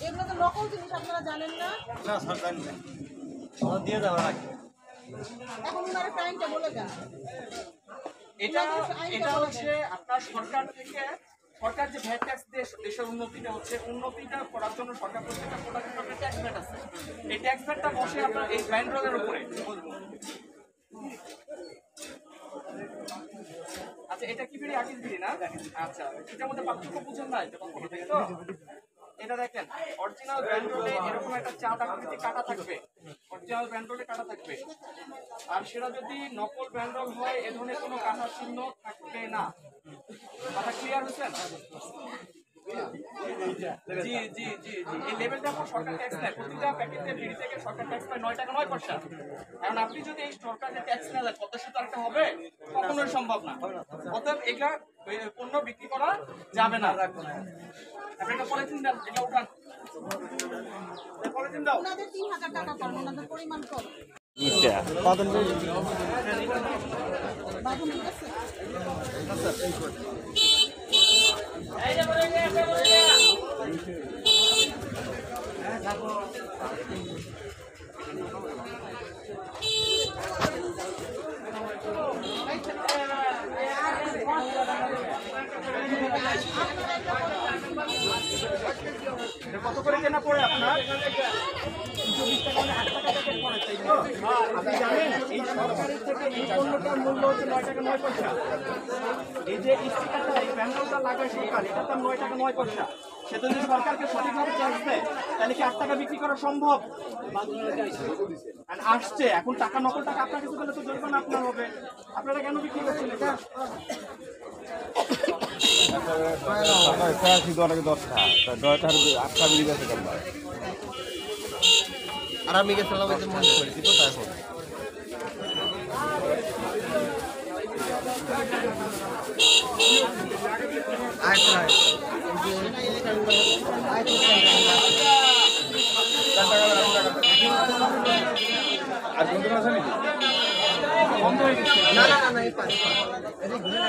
এগুলো তো নকল জিনিস, আপনারা জানেন না? না স্যার জানি না, দিয়ে দেওয়ার আগে এখন ওনারা টাইমটা বলে দেন। এটা এটা হচ্ছে আপনার সরকার থেকে, সরকার যে ভ্যাট ট্যাক্স দিয়ে দেশের উন্নতিটা হচ্ছে, উন্নতিটা করার জন্য সরকার প্রত্যেকটা প্রোডাক্টের একটা ট্যাক্স ভ্যাট আছে। এই ট্যাক্স ভ্যাটটা বসে আপনার এই ব্যান্ডরোলের উপরে। আচ্ছা, এটা কি বিড়ি আগের বিড়ি না? আচ্ছা, এটার মধ্যে পার্থক্য বুঝেন না এটা কখনো থেকে তো? এটা দেখেন, অরিজিনাল ব্যান্ডরোলে এরকম একটা চাঁদ আকৃতি কাটা থাকবে, অরিজিনাল ব্যান্ডরোলে কাটা থাকবে। আর সেটা যদি নকল ব্যান্ডরোল হয় এ ধরনের কোনো কাটার চিহ্ন থাকবে না। কথা ক্লিয়ার হয়েছে? জি জি জি জি, এই লেভেলটা আপনার সরকার ট্যাক্স নেয়, প্রতিটা প্যাকেটে বিড়ি থেকে সরকার ট্যাক্স পায় 9 টাকা 9 পয়সা। এখন আপনি যদি এই সরকারের ট্যাক্স না দেন, পদ্মা সেতু আরেকটা হবে? কখনোই সম্ভব না। অতএব এটা পণ্য বিক্রি করা যাবে না। আপনি একটা পলিথিন দেন, এটা উঠান, পলিথিন দাও। ওনাদের 3000 টাকা পান, ওনাদের পরিমাণ কত? বাদন বাবু ঠিক আছে? কত করে কেনা পড়ে আপনার? আপনি জানেন এই সরকারের থেকে এই পণ্যটার মূল্য হচ্ছে 9 টাকা 9 পয়সা। এই যে স্টিকারটা, এই ব্যান্ডলটা লাগায় সরকার, এটার দাম 9 টাকা 9 পয়সা। সে যদি সরকারকে সঠিকভাবে ট্যাক্স দেয় তাহলে কি 8 টাকা বিক্রি করা সম্ভব? আসছে এখন টাকা, নকল টাকা আপনার কিছু পেলে তো জরিমানা আপনার হবে। আপনারা কেন বিক্রি করছেন এটা? আর আমি গেছিলাম ওই যে মনে করেছি তো তাই হবে। আর বন্ধু আছে নাকি? বন্ধ হয়ে গেছে। না না না, এই পারে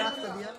রাস্তা দিয়া